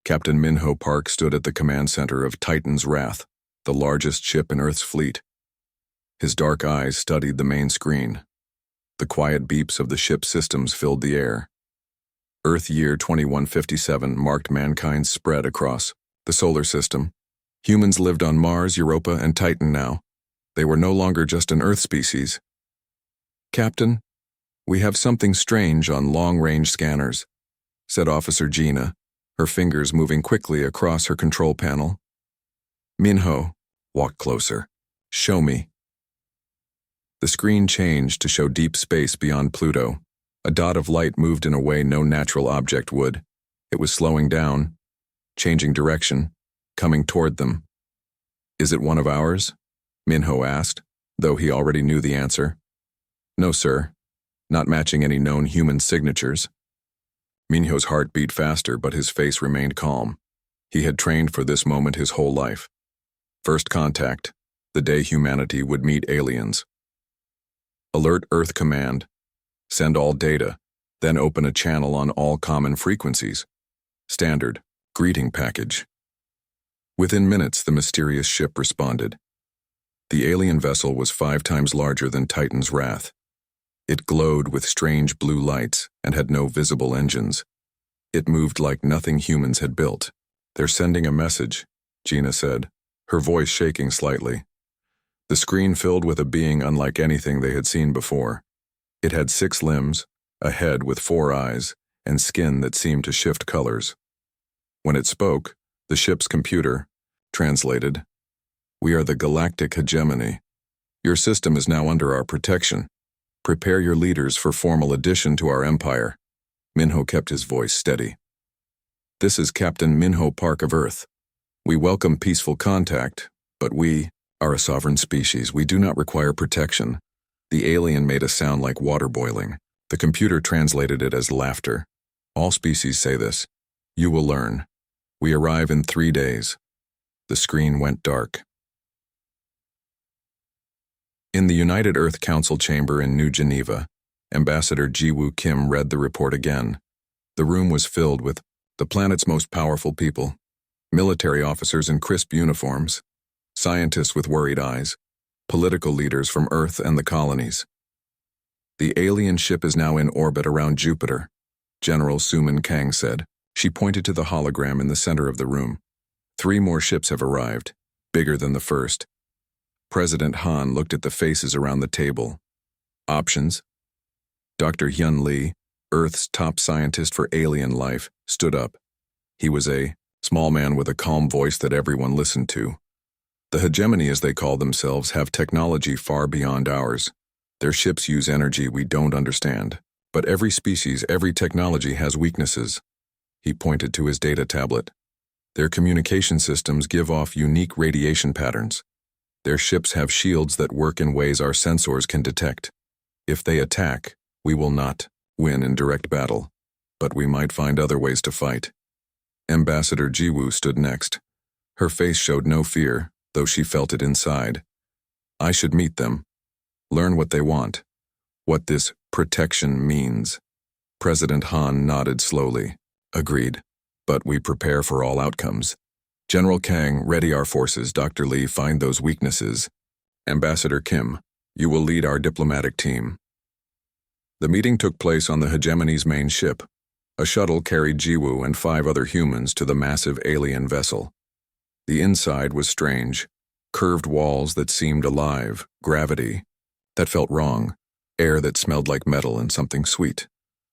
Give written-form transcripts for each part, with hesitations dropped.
Captain Minho Park stood at the command center of Titan's Wrath, the largest ship in Earth's fleet. His dark eyes studied the main screen. The quiet beeps of the ship's systems filled the air. Earth year 2157 marked mankind's spread across the solar system. Humans lived on Mars, Europa, and Titan now. They were no longer just an Earth species. "Captain, we have something strange on long-range scanners," said Officer Gina, her fingers moving quickly across her control panel. Minho walked closer. "Show me." The screen changed to show deep space beyond Pluto. A dot of light moved in a way no natural object would. It was slowing down, changing direction, coming toward them. "Is it one of ours?" Minho asked, though he already knew the answer. "No, sir. Not matching any known human signatures." Minho's heart beat faster, but his face remained calm. He had trained for this moment his whole life. First contact, the day humanity would meet aliens. Alert Earth Command. Send all data, then open a channel on all common frequencies. Standard, greeting package. Within minutes, the mysterious ship responded. The alien vessel was 5 times larger than Titan's Wrath. It glowed with strange blue lights and had no visible engines. It moved like nothing humans had built. "They're sending a message," Gina said, her voice shaking slightly. The screen filled with a being unlike anything they had seen before. It had 6 limbs, a head with 4 eyes, and skin that seemed to shift colors. When it spoke, the ship's computer translated, "We are the Galactic hegemony. Your system is now under our protection. Prepare your leaders for formal addition to our empire." Minho kept his voice steady. "This is Captain Minho Park of Earth. We welcome peaceful contact, but we are a sovereign species. We do not require protection." The alien made a sound like water boiling. The computer translated it as laughter. "All species say this. You will learn. We arrive in 3 days." The screen went dark. In the United Earth Council chamber in New Geneva, Ambassador Jiwoo Kim read the report again. The room was filled with the planet's most powerful people, military officers in crisp uniforms, scientists with worried eyes, political leaders from Earth and the colonies. "The alien ship is now in orbit around Jupiter," General Suman Kang said. She pointed to the hologram in the center of the room. 3 more ships have arrived, bigger than the first. President Han looked at the faces around the table. "Options?" Dr. Hyun Lee, Earth's top scientist for alien life, stood up. He was a small man with a calm voice that everyone listened to. "The hegemony, as they call themselves, have technology far beyond ours. Their ships use energy we don't understand. But every species, every technology has weaknesses." He pointed to his data tablet. "Their communication systems give off unique radiation patterns. Their ships have shields that work in ways our sensors can detect. If they attack, we will not win in direct battle, but we might find other ways to fight." Ambassador Jiwoo stood next. Her face showed no fear, though she felt it inside. "I should meet them. Learn what they want. What this protection means." President Han nodded slowly. "Agreed. But we prepare for all outcomes. General Kang, ready our forces. Dr. Lee, find those weaknesses. Ambassador Kim, you will lead our diplomatic team." The meeting took place on the hegemony's main ship. A shuttle carried Jiwoo and 5 other humans to the massive alien vessel. The inside was strange. Curved walls that seemed alive, gravity that felt wrong, air that smelled like metal and something sweet.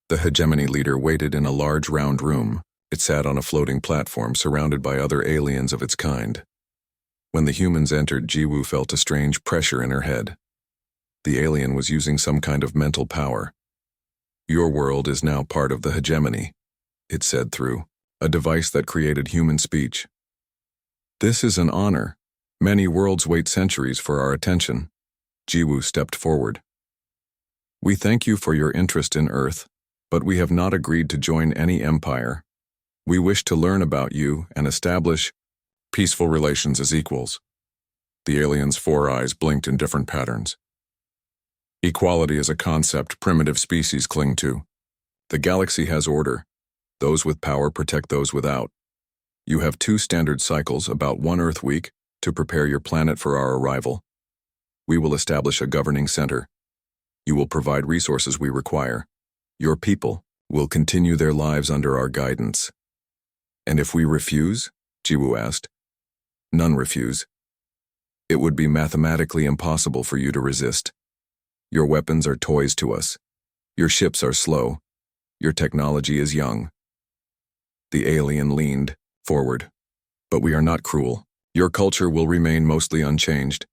The hegemony leader waited in a large round room. It sat on a floating platform surrounded by other aliens of its kind. When the humans entered, Jiwoo felt a strange pressure in her head. The alien was using some kind of mental power. "Your world is now part of the hegemony," it said through a device that created human speech. "This is an honor. Many worlds wait centuries for our attention." Jiwoo stepped forward. "We thank you for your interest in Earth, but we have not agreed to join any empire. We wish to learn about you and establish peaceful relations as equals." The alien's 4 eyes blinked in different patterns. "Equality is a concept primitive species cling to. The galaxy has order. Those with power protect those without. You have 2 standard cycles, about 1 Earth week, to prepare your planet for our arrival. We will establish a governing center. You will provide resources we require. Your people will continue their lives under our guidance. And if we refuse? Jiwoo asked. None refuse. It would be mathematically impossible for you to resist. Your weapons are toys to us. Your ships are slow. Your technology is young. The alien leaned forward. But we are not cruel. Your culture will remain mostly unchanged.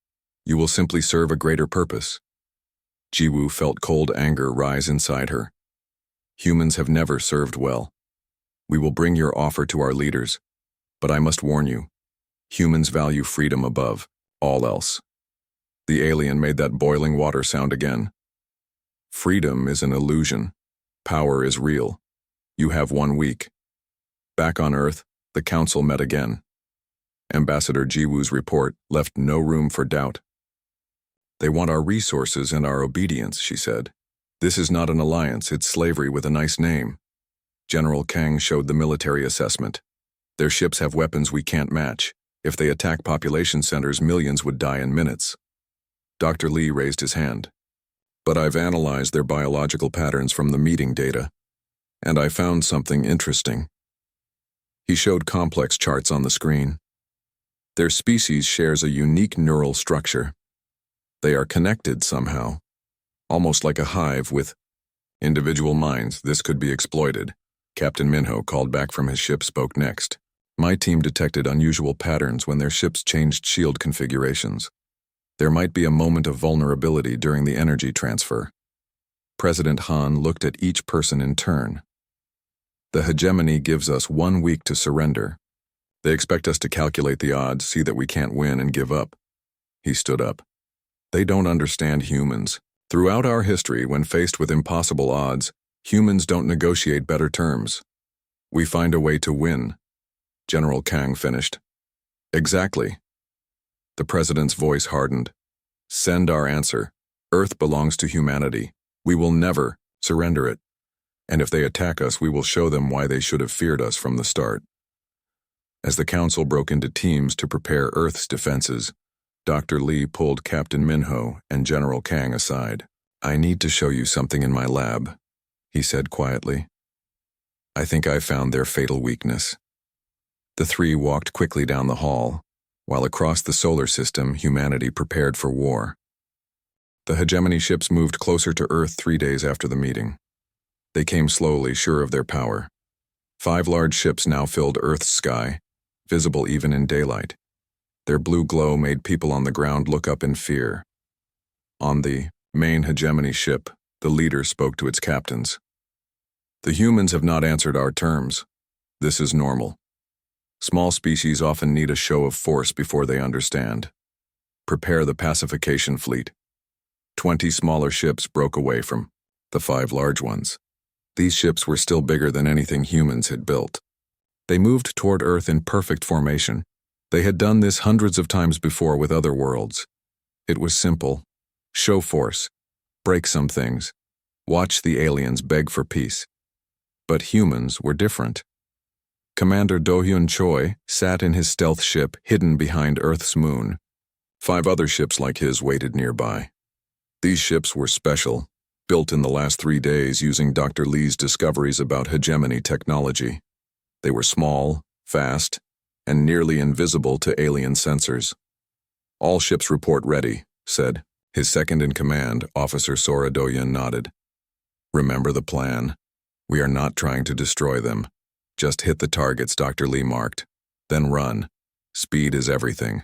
You will simply serve a greater purpose. Jiwoo felt cold anger rise inside her. Humans have never served well. We will bring your offer to our leaders, but I must warn you, humans value freedom above all else. The alien made that boiling water sound again. Freedom is an illusion. Power is real. You have 1 week. Back on Earth, the council met again. Ambassador Jiwoo's report left no room for doubt. They want our resources and our obedience, she said. This is not an alliance, it's slavery with a nice name. General Kang showed the military assessment. Their ships have weapons we can't match. If they attack population centers, millions would die in minutes. Dr. Lee raised his hand. But I've analyzed their biological patterns from the meeting data, and I found something interesting. He showed complex charts on the screen. Their species shares a unique neural structure. They are connected somehow, almost like a hive with individual minds. This could be exploited. Captain Minho, called back from his ship, spoke next. My team detected unusual patterns when their ships changed shield configurations. There might be a moment of vulnerability during the energy transfer. President Han looked at each person in turn. The hegemony gives us 1 week to surrender. They expect us to calculate the odds, see that we can't win, and give up. He stood up. They don't understand humans. Throughout our history, when faced with impossible odds, humans don't negotiate better terms. We find a way to win. General Kang finished. Exactly. The president's voice hardened. Send our answer. Earth belongs to humanity. We will never surrender it. And if they attack us, we will show them why they should have feared us from the start. As the council broke into teams to prepare Earth's defenses, Dr. Lee pulled Captain Minho and General Kang aside. I need to show you something in my lab, he said quietly. I think I found their fatal weakness. The 3 walked quickly down the hall, while across the solar system, humanity prepared for war. The hegemony ships moved closer to Earth 3 days after the meeting. They came slowly, sure of their power. 5 large ships now filled Earth's sky, visible even in daylight. Their blue glow made people on the ground look up in fear. On the main hegemony ship, the leader spoke to its captains. The humans have not answered our terms. This is normal. Small species often need a show of force before they understand. Prepare the pacification fleet. 20 smaller ships broke away from the 5 large ones. These ships were still bigger than anything humans had built. They moved toward Earth in perfect formation. They had done this hundreds of times before with other worlds. It was simple. Show force. Break some things. Watch the aliens beg for peace. But humans were different. Commander Do-hyun Choi sat in his stealth ship hidden behind Earth's moon. 5 other ships like his waited nearby. These ships were special, built in the last 3 days using Dr. Lee's discoveries about hegemony technology. They were small, fast, and nearly invisible to alien sensors. All ships report ready, said. His second-in-command, Officer Sora Do-hyun, nodded. Remember the plan. We are not trying to destroy them. Just hit the targets Dr. Lee marked. Then run. Speed is everything.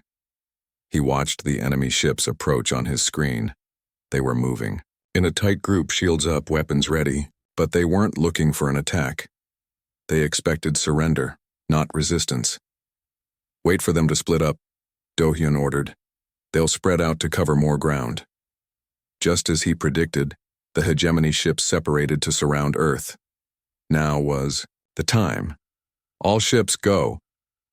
He watched the enemy ships approach on his screen. They were moving. In a tight group, shields up, weapons ready, but they weren't looking for an attack. They expected surrender, not resistance. Wait for them to split up, Do-hyun ordered. They'll spread out to cover more ground. Just as he predicted, the hegemony ships separated to surround Earth. Now was the time. All ships go.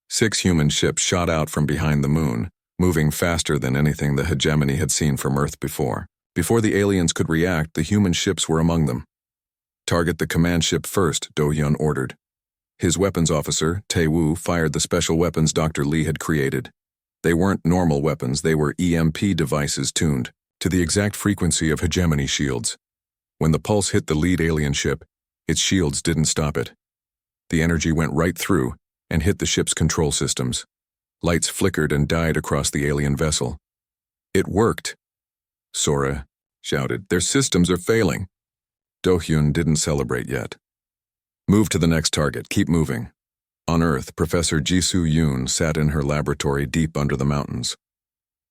6 human ships shot out from behind the moon, moving faster than anything the hegemony had seen from Earth before. Before the aliens could react, the human ships were among them. Target the command ship first, Do-hyun ordered. His weapons officer, Tae-woo, fired the special weapons Dr. Lee had created. They weren't normal weapons, they were EMP devices tuned to the exact frequency of hegemony shields. When the pulse hit the lead alien ship, its shields didn't stop it. The energy went right through and hit the ship's control systems. Lights flickered and died across the alien vessel. It worked, Sora shouted. Their systems are failing. Do-hyun didn't celebrate yet. Move to the next target, keep moving. On Earth, Professor Jisoo Yoon sat in her laboratory deep under the mountains.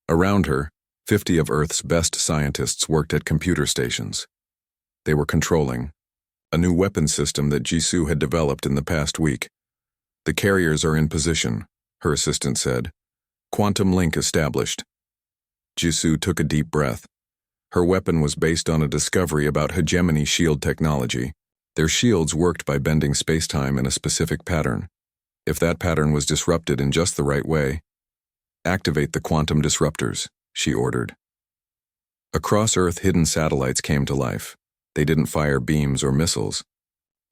Around her, 50 of Earth's best scientists worked at computer stations. They were controlling a new weapon system that Jisoo had developed in the past week. The carriers are in position, her assistant said. Quantum link established. Jisoo took a deep breath. Her weapon was based on a discovery about hegemony shield technology. Their shields worked by bending space-time in a specific pattern. If that pattern was disrupted in just the right way, activate the quantum disruptors, she ordered. Across Earth, hidden satellites came to life. They didn't fire beams or missiles.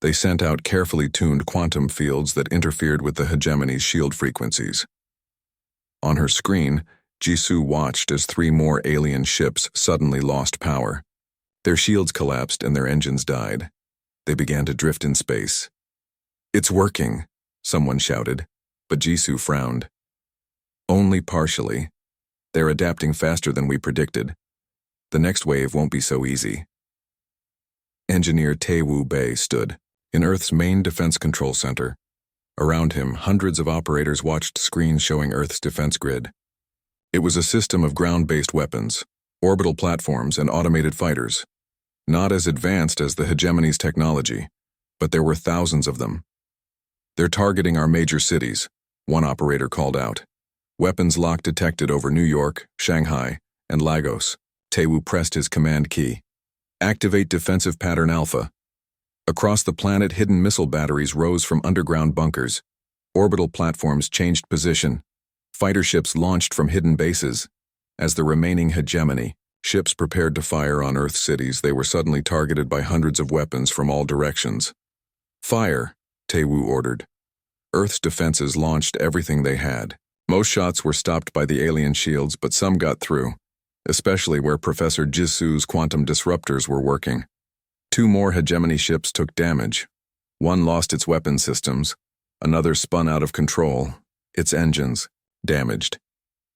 They sent out carefully tuned quantum fields that interfered with the hegemony's shield frequencies. On her screen, Jisoo watched as 3 more alien ships suddenly lost power. Their shields collapsed and their engines died. They began to drift in space. It's working, someone shouted, but Jisoo frowned. Only partially. They're adapting faster than we predicted. The next wave won't be so easy. Engineer Tae-woo Bae stood in Earth's main defense control center. Around him, hundreds of operators watched screens showing Earth's defense grid. It was a system of ground-based weapons, orbital platforms, and automated fighters. Not as advanced as the hegemony's technology, but there were thousands of them. They're targeting our major cities, one operator called out. Weapons lock detected over New York, Shanghai, and Lagos. Tae-woo pressed his command key. Activate defensive pattern Alpha. Across the planet, hidden missile batteries rose from underground bunkers. Orbital platforms changed position. Fighter ships launched from hidden bases. As the remaining hegemony ships prepared to fire on Earth cities, they were suddenly targeted by hundreds of weapons from all directions. Fire, Tae-woo ordered. Earth's defenses launched everything they had. Most shots were stopped by the alien shields, but some got through, especially where Professor Jisoo's quantum disruptors were working. 2 more hegemony ships took damage. One lost its weapon systems. Another spun out of control, its engines damaged.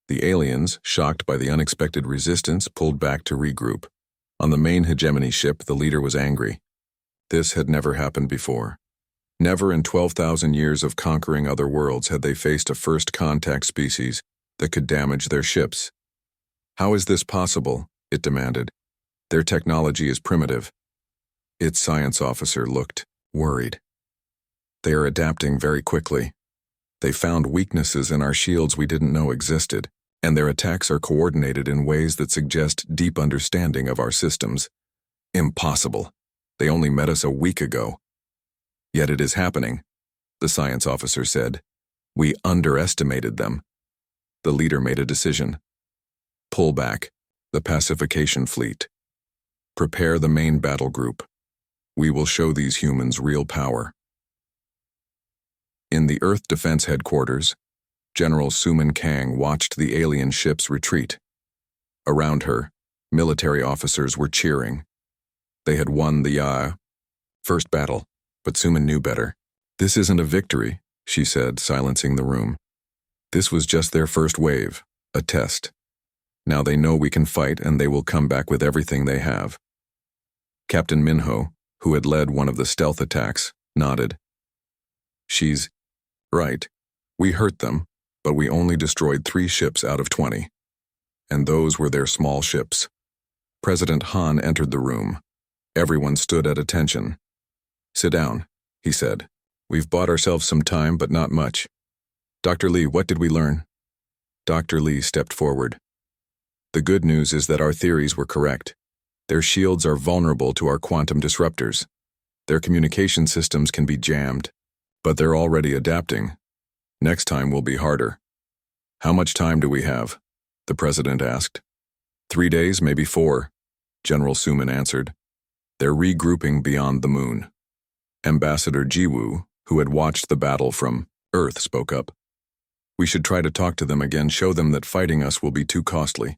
The aliens, shocked by the unexpected resistance, pulled back to regroup. On the main hegemony ship, the leader was angry. This had never happened before. Never in 12,000 years of conquering other worlds had they faced a first contact species that could damage their ships. How is this possible? It demanded. Their technology is primitive. Its science officer looked worried. They are adapting very quickly. They found weaknesses in our shields we didn't know existed, and their attacks are coordinated in ways that suggest deep understanding of our systems. Impossible. They only met us a week ago. Yet it is happening, the science officer said. We underestimated them. The leader made a decision. Pull back, the pacification fleet. Prepare the main battle group. We will show these humans real power. In the Earth Defense Headquarters, General Suman Kang watched the alien ships retreat. Around her, military officers were cheering. They had won the first battle, but Suman knew better. This isn't a victory, she said, silencing the room. This was just their first wave, a test. Now they know we can fight, and they will come back with everything they have. Captain Minho, who had led one of the stealth attacks, nodded. She's right. We hurt them, but we only destroyed 3 ships out of 20. And those were their small ships. President Han entered the room. Everyone stood at attention. Sit down, he said. We've bought ourselves some time, but not much. Dr. Lee, what did we learn? Dr. Lee stepped forward. The good news is that our theories were correct. Their shields are vulnerable to our quantum disruptors. Their communication systems can be jammed, but they're already adapting. Next time will be harder. How much time do we have? The president asked. 3 days, maybe 4, General Suman answered. They're regrouping beyond the moon. Ambassador Jiwoo, who had watched the battle from Earth, spoke up. We should try to talk to them again, show them that fighting us will be too costly.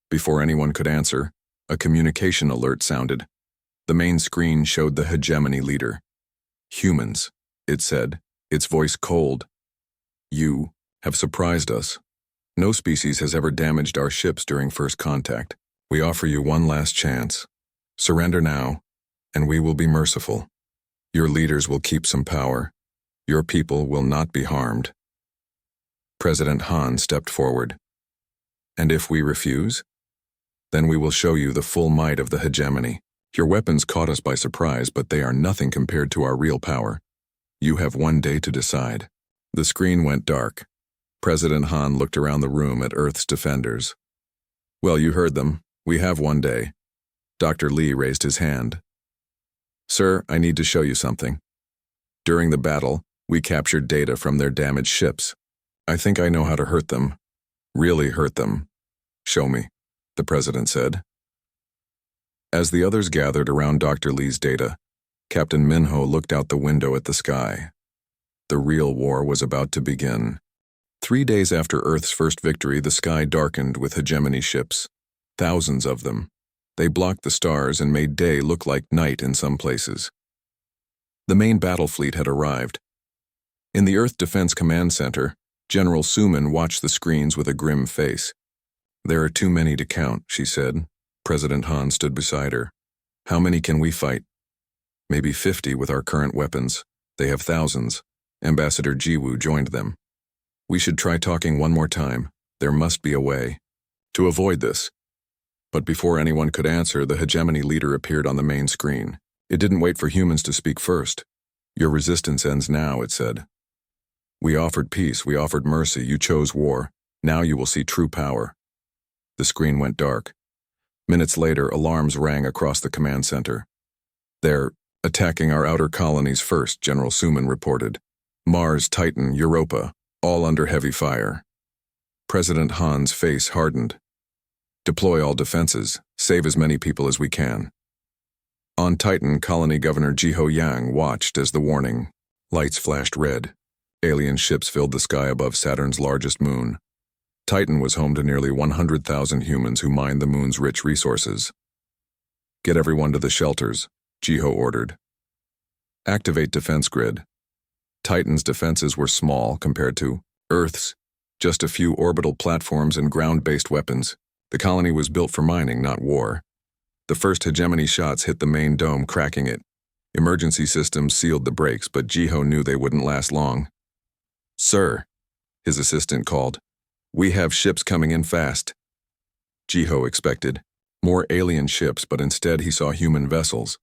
Before anyone could answer, a communication alert sounded. The main screen showed the hegemony leader. Humans, it said, its voice cold. You have surprised us. No species has ever damaged our ships during first contact. We offer you one last chance. Surrender now, and we will be merciful. Your leaders will keep some power. Your people will not be harmed. President Han stepped forward. And if we refuse? Then we will show you the full might of the hegemony. Your weapons caught us by surprise, but they are nothing compared to our real power. You have 1 day to decide. The screen went dark. President Han looked around the room at Earth's defenders. Well, you heard them. We have 1 day. Dr. Lee raised his hand. Sir, I need to show you something. During the battle, we captured data from their damaged ships. I think I know how to hurt them. Really hurt them. Show me, the president said. As the others gathered around Dr. Lee's data, Captain Minho looked out the window at the sky. The real war was about to begin. 3 days after Earth's first victory, the sky darkened with hegemony ships. Thousands of them. They blocked the stars and made day look like night in some places. The main battle fleet had arrived. In the Earth Defense Command Center, General Suman watched the screens with a grim face. There are too many to count, she said. President Han stood beside her. How many can we fight? Maybe 50 with our current weapons. They have thousands. Ambassador Jiwoo joined them. We should try talking one more time. There must be a way to avoid this. But before anyone could answer, the hegemony leader appeared on the main screen. It didn't wait for humans to speak first. Your resistance ends now, it said. We offered peace, we offered mercy, you chose war. Now you will see true power. The screen went dark. Minutes later, alarms rang across the command center. They're attacking our outer colonies first, General Suman reported. Mars, Titan, Europa, all under heavy fire. President Han's face hardened. Deploy all defenses, save as many people as we can. On Titan, Colony Governor Jiho Yang watched as the warning lights flashed red. Alien ships filled the sky above Saturn's largest moon. Titan was home to nearly 100,000 humans who mined the moon's rich resources. Get everyone to the shelters, Jiho ordered. Activate defense grid. Titan's defenses were small compared to Earth's, just a few orbital platforms and ground-based weapons. The colony was built for mining, not war. The first hegemony shots hit the main dome, cracking it. Emergency systems sealed the brakes, but Jiho knew they wouldn't last long. Sir, his assistant called. We have ships coming in fast. Jiho expected more alien ships, but instead he saw human vessels.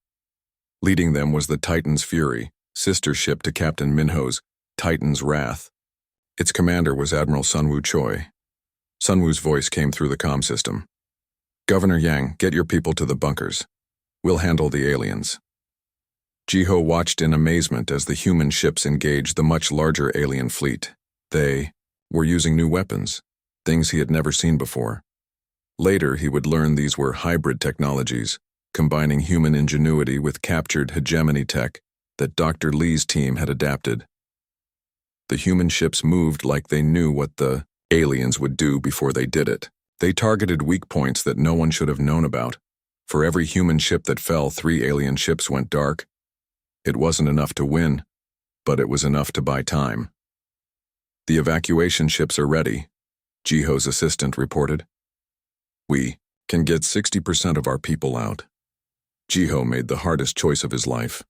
Leading them was the Titan's Fury, sister ship to Captain Minho's Titan's Wrath. Its commander was Admiral Sunwoo Choi. Sunwoo's voice came through the comm system. Governor Yang, get your people to the bunkers. We'll handle the aliens. Jiho watched in amazement as the human ships engaged the much larger alien fleet. They were using new weapons, things he had never seen before. Later, he would learn these were hybrid technologies, combining human ingenuity with captured hegemony tech that Dr. Lee's team had adapted. The human ships moved like they knew what the aliens would do before they did it. They targeted weak points that no one should have known about. For every human ship that fell, 3 alien ships went dark. It wasn't enough to win, but it was enough to buy time. The evacuation ships are ready, Jiho's assistant reported. We can get 60% of our people out. Jiho made the hardest choice of his life.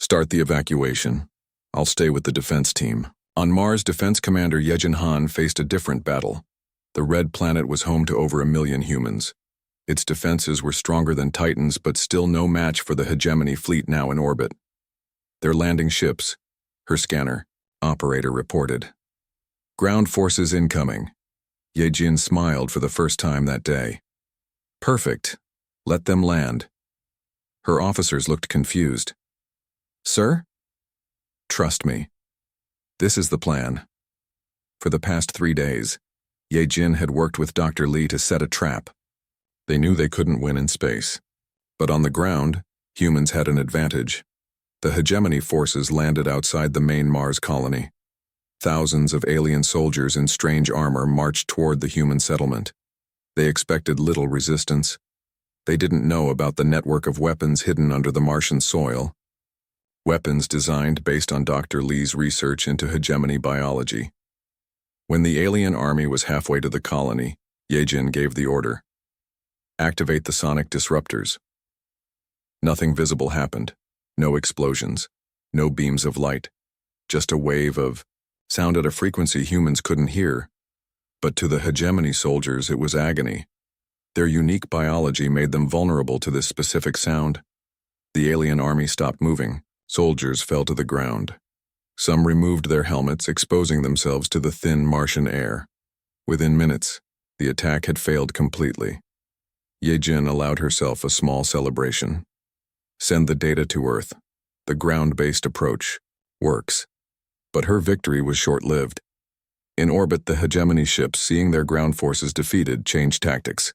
Start the evacuation. I'll stay with the defense team. On Mars, Defense Commander Yejin Han faced a different battle. The Red Planet was home to over 1 million humans. Its defenses were stronger than Titan's, but still no match for the hegemony fleet now in orbit. They're landing ships, her scanner operator reported. Ground forces incoming. Yejin smiled for the first time that day. Perfect. Let them land. Her officers looked confused. Sir? Trust me. This is the plan. For the past 3 days, Yejin had worked with Dr. Lee to set a trap. They knew they couldn't win in space. But on the ground, humans had an advantage. The hegemony forces landed outside the main Mars colony. Thousands of alien soldiers in strange armor marched toward the human settlement. They expected little resistance. They didn't know about the network of weapons hidden under the Martian soil. Weapons designed based on Dr. Lee's research into hegemony biology. When the alien army was halfway to the colony, Yejin gave the order. Activate the sonic disruptors. Nothing visible happened. No explosions. No beams of light. Just a wave of sound at a frequency humans couldn't hear. But to the hegemony soldiers it was agony. Their unique biology made them vulnerable to this specific sound. The alien army stopped moving. Soldiers fell to the ground. Some removed their helmets, exposing themselves to the thin Martian air. Within minutes, the attack had failed completely. Yejin allowed herself a small celebration. Send the data to Earth. The ground-based approach works. But her victory was short-lived. In orbit, the hegemony ships, seeing their ground forces defeated, changed tactics.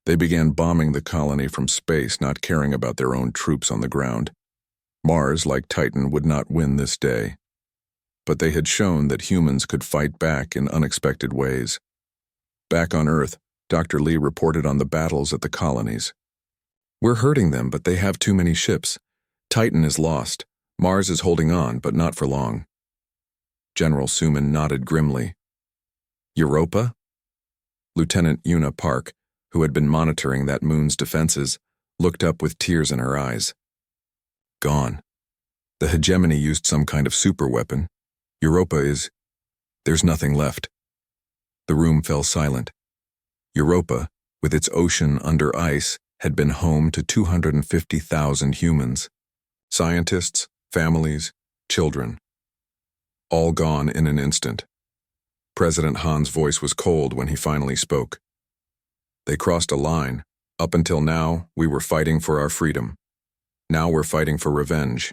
They began bombing the colony from space, not caring about their own troops on the ground. Mars, like Titan, would not win this day. But they had shown that humans could fight back in unexpected ways. Back on Earth, Dr. Lee reported on the battles at the colonies. We're hurting them, but they have too many ships. Titan is lost. Mars is holding on, but not for long. General Suman nodded grimly. Europa? Lieutenant Una Park, who had been monitoring that moon's defenses, looked up with tears in her eyes. Gone. The hegemony used some kind of superweapon. Europa is... There's nothing left. The room fell silent. Europa, with its ocean under ice, had been home to 250,000 humans. Scientists, families, children. All gone in an instant. President Han's voice was cold when he finally spoke. They crossed a line. Up until now, we were fighting for our freedom. Now we're fighting for revenge.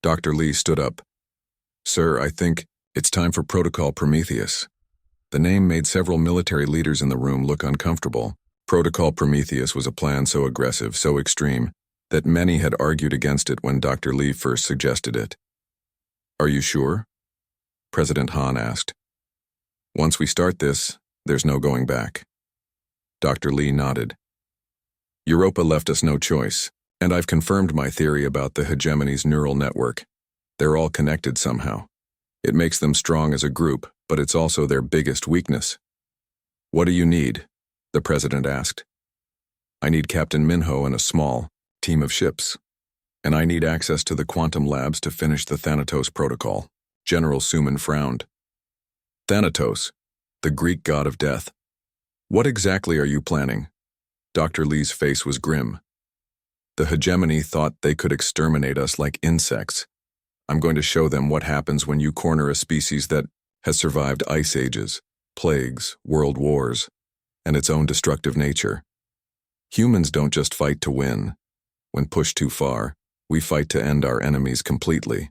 Dr. Lee stood up. Sir, I think it's time for Protocol Prometheus. The name made several military leaders in the room look uncomfortable. Protocol Prometheus was a plan so aggressive, so extreme, that many had argued against it when Dr. Lee first suggested it. Are you sure? President Han asked. Once we start this, there's no going back. Dr. Lee nodded. Europa left us no choice, and I've confirmed my theory about the hegemony's neural network. They're all connected somehow. It makes them strong as a group, but it's also their biggest weakness. What do you need? The president asked. I need Captain Minho and a small team of ships, and I need access to the quantum labs to finish the Thanatos protocol. General Suman frowned. Thanatos, the Greek god of death. What exactly are you planning? Dr. Lee's face was grim. The hegemony thought they could exterminate us like insects. I'm going to show them what happens when you corner a species that has survived ice ages, plagues, world wars, and its own destructive nature. Humans don't just fight to win. When pushed too far, we fight to end our enemies completely.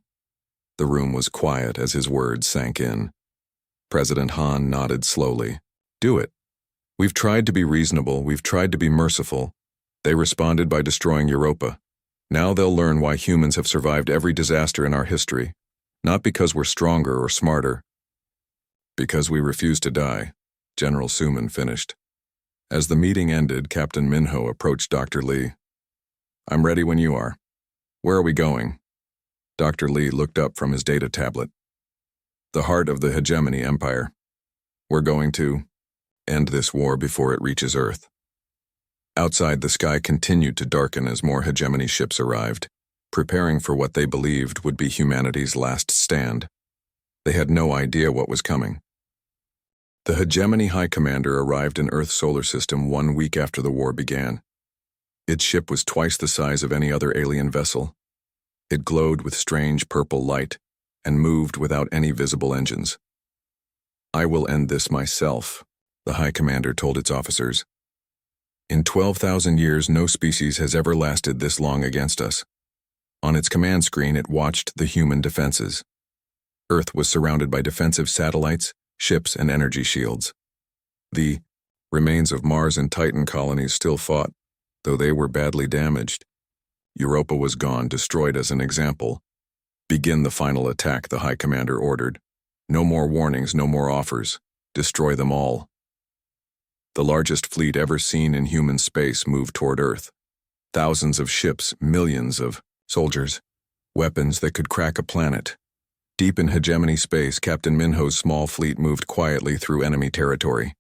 The room was quiet as his words sank in. President Han nodded slowly. Do it. We've tried to be reasonable, we've tried to be merciful. They responded by destroying Europa. Now they'll learn why humans have survived every disaster in our history. Not because we're stronger or smarter. Because we refuse to die, General Suman finished. As the meeting ended, Captain Minho approached Dr. Lee. I'm ready when you are. Where are we going? Dr. Lee looked up from his data tablet. The heart of the hegemony empire. We're going to end this war before it reaches Earth. Outside, the sky continued to darken as more hegemony ships arrived, preparing for what they believed would be humanity's last stand. They had no idea what was coming. The hegemony high commander arrived in Earth's solar system 1 week after the war began. Its ship was twice the size of any other alien vessel. It glowed with strange purple light and moved without any visible engines. I will end this myself, the high commander told its officers. In 12,000 years, no species has ever lasted this long against us. On its command screen, it watched the human defenses. Earth was surrounded by defensive satellites, ships, and energy shields. The remains of Mars and Titan colonies still fought, though they were badly damaged. Europa was gone, destroyed as an example. Begin the final attack, the High Commander ordered. No more warnings, no more offers. Destroy them all. The largest fleet ever seen in human space moved toward Earth. Thousands of ships, millions of soldiers, weapons that could crack a planet. Deep in hegemony space, Captain Minho's small fleet moved quietly through enemy territory.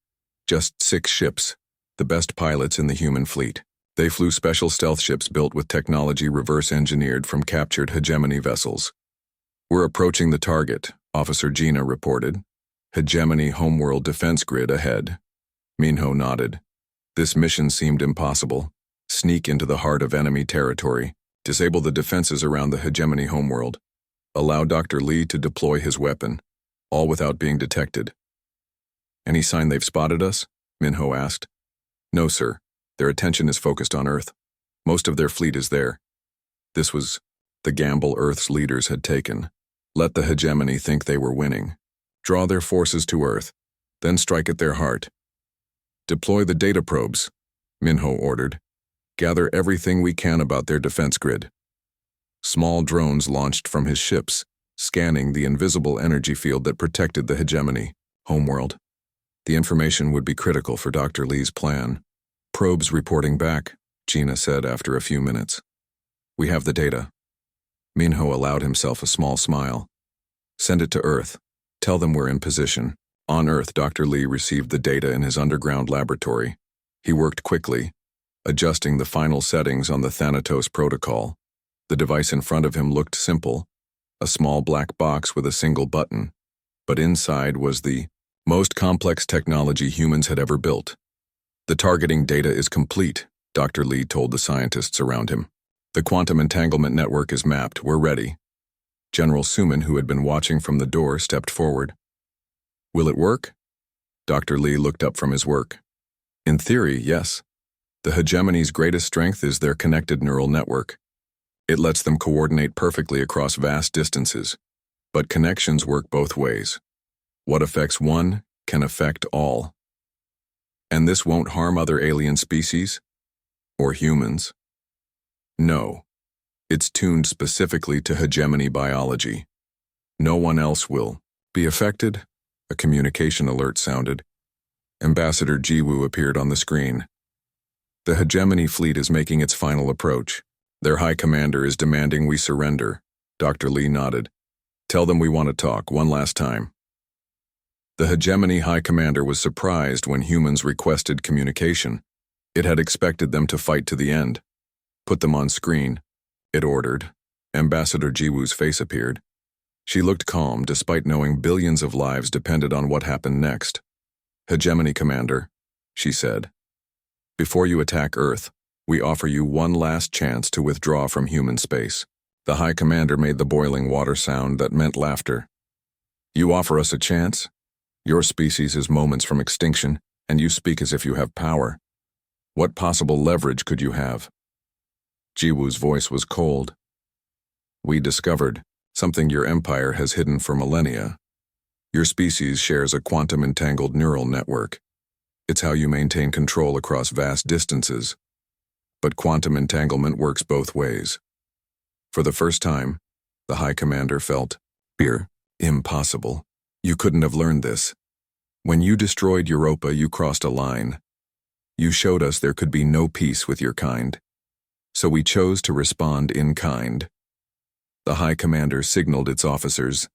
Just 6 ships, the best pilots in the human fleet. They flew special stealth ships built with technology reverse-engineered from captured hegemony vessels. We're approaching the target, Officer Gina reported. Hegemony homeworld defense grid ahead. Minho nodded. This mission seemed impossible. Sneak into the heart of enemy territory. Disable the defenses around the hegemony homeworld. Allow Dr. Lee to deploy his weapon, all without being detected. Any sign they've spotted us? Minho asked. No, sir. Their attention is focused on Earth. Most of their fleet is there. This was the gamble Earth's leaders had taken. Let the hegemony think they were winning. Draw their forces to Earth, then strike at their heart. Deploy the data probes, Minho ordered. Gather everything we can about their defense grid. Small drones launched from his ships, scanning the invisible energy field that protected the hegemony homeworld. The information would be critical for Dr. Lee's plan. Probes reporting back, Gina said after a few minutes. We have the data. Minho allowed himself a small smile. Send it to Earth. Tell them we're in position. On Earth, Dr. Lee received the data in his underground laboratory. He worked quickly, adjusting the final settings on the Thanatos protocol. The device in front of him looked simple, a small black box with a single button. But inside was the most complex technology humans had ever built. The targeting data is complete, Dr. Lee told the scientists around him. The quantum entanglement network is mapped. We're ready. General Suman, who had been watching from the door, stepped forward. Will it work? Dr. Lee looked up from his work. In theory, yes. The hegemony's greatest strength is their connected neural network. It lets them coordinate perfectly across vast distances. But connections work both ways. What affects one can affect all. And this won't harm other alien species? Or humans? No. It's tuned specifically to hegemony biology. No one else will be affected. A communication alert sounded. Ambassador Jiwoo appeared on the screen. The hegemony fleet is making its final approach. Their high commander is demanding we surrender. Dr. Lee nodded. Tell them we want to talk one last time. The hegemony high commander was surprised when humans requested communication. It had expected them to fight to the end. Put them on screen, it ordered. Ambassador Jiwoo's face appeared. She looked calm despite knowing billions of lives depended on what happened next. Hegemony Commander, she said. Before you attack Earth, we offer you one last chance to withdraw from human space. The High Commander made the boiling water sound that meant laughter. You offer us a chance? Your species is moments from extinction, and you speak as if you have power. What possible leverage could you have? Jiwoo's voice was cold. We discovered something your empire has hidden for millennia. Your species shares a quantum-entangled neural network. It's how you maintain control across vast distances. But quantum entanglement works both ways. For the first time, the High Commander felt fear. Impossible. You couldn't have learned this. When you destroyed Europa, you crossed a line. You showed us there could be no peace with your kind. So we chose to respond in kind. The High Commander signaled its officers.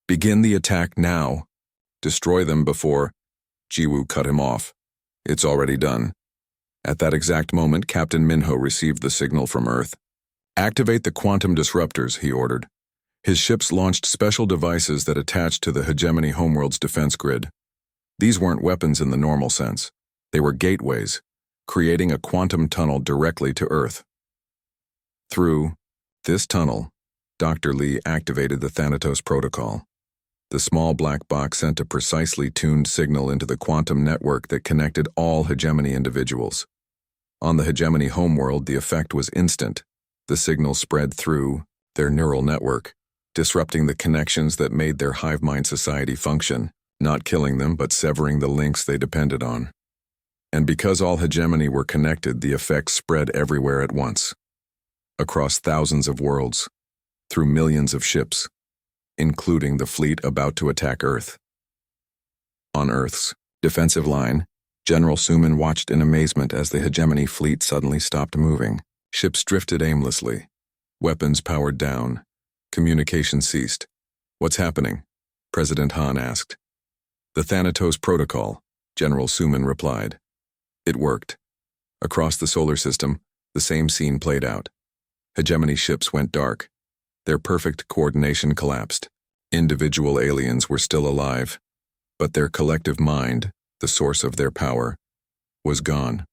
Begin the attack now. Destroy them before. Jiwoo cut him off. It's already done. At that exact moment, Captain Minho received the signal from Earth. Activate the quantum disruptors, he ordered. His ships launched special devices that attached to the hegemony homeworld's defense grid. These weren't weapons in the normal sense. They were gateways, creating a quantum tunnel directly to Earth. Through this tunnel, Dr. Lee activated the Thanatos protocol. The small black box sent a precisely tuned signal into the quantum network that connected all hegemony individuals. On the hegemony homeworld, the effect was instant. The signal spread through their neural network, disrupting the connections that made their hive mind society function, not killing them but severing the links they depended on. And because all hegemony were connected, the effect spread everywhere at once. across thousands of worlds, through millions of ships, including the fleet about to attack Earth. On Earth's defensive line, General Suman watched in amazement as the hegemony fleet suddenly stopped moving. Ships drifted aimlessly. Weapons powered down. Communication ceased. "What's happening?" President Han asked. "The Thanatos Protocol," General Suman replied. It worked. Across the solar system, the same scene played out. Hegemony ships went dark. Their perfect coordination collapsed. Individual aliens were still alive, but their collective mind, the source of their power, was gone.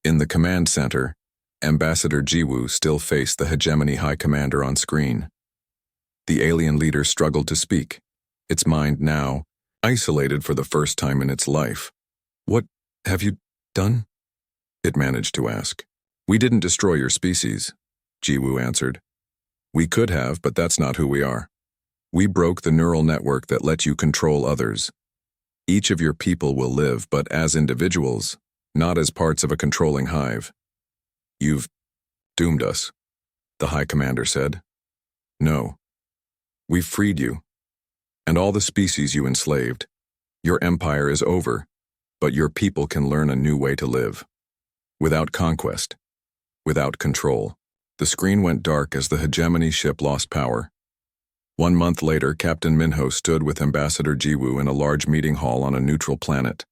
In the command center, Ambassador Jiwoo still faced the hegemony high commander on screen. The alien leader struggled to speak, its mind now isolated for the first time in its life. "What have you done?" it managed to ask. "We didn't destroy your species," Jiwoo answered. "We could have, but that's not who we are. We broke the neural network that let you control others. Each of your people will live, but as individuals, not as parts of a controlling hive. You've doomed us," the High Commander said. "No. We've freed you, and all the species you enslaved. Your empire is over, but your people can learn a new way to live. Without conquest, without control." The screen went dark as the hegemony ship lost power. 1 month later, Captain Minho stood with Ambassador Jiwoo in a large meeting hall on a neutral planet.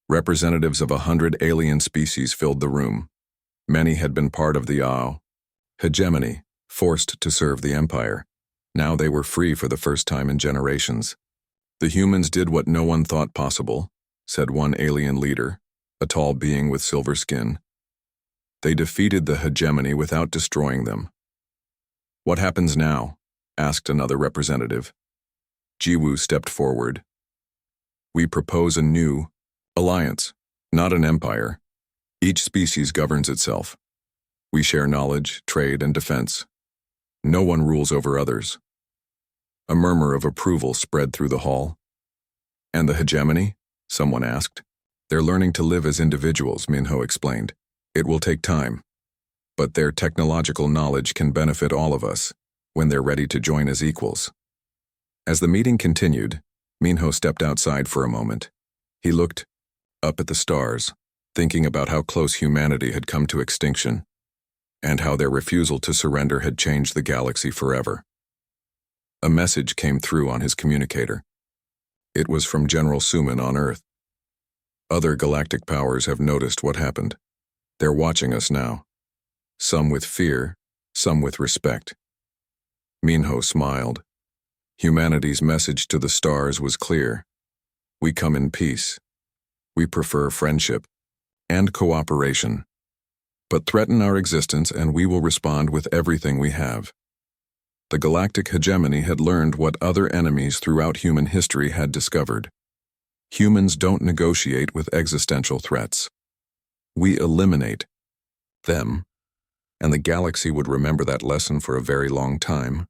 Representatives of 100 alien species filled the room. Many had been part of the hegemony, forced to serve the empire. Now they were free for the first time in generations. "The humans did what no one thought possible," said one alien leader, a tall being with silver skin. "They defeated the hegemony without destroying them." "What happens now?" asked another representative. Jiwoo stepped forward. "We propose a new alliance, not an empire. Each species governs itself. We share knowledge, trade, and defense. No one rules over others." A murmur of approval spread through the hall. "And the hegemony?" someone asked. "They're learning to live as individuals," Minho explained. "It will take time, but their technological knowledge can benefit all of us when they're ready to join as equals." As the meeting continued, Minho stepped outside for a moment. He looked up at the stars, thinking about how close humanity had come to extinction, and how their refusal to surrender had changed the galaxy forever. A message came through on his communicator. It was from General Suman on Earth. "Other galactic powers have noticed what happened. They're watching us now. Some with fear, some with respect." Minho smiled. Humanity's message to the stars was clear. We come in peace. We prefer friendship and cooperation. But threaten our existence and we will respond with everything we have. The galactic hegemony had learned what other enemies throughout human history had discovered. Humans don't negotiate with existential threats. We eliminate them, and the galaxy would remember that lesson for a very long time.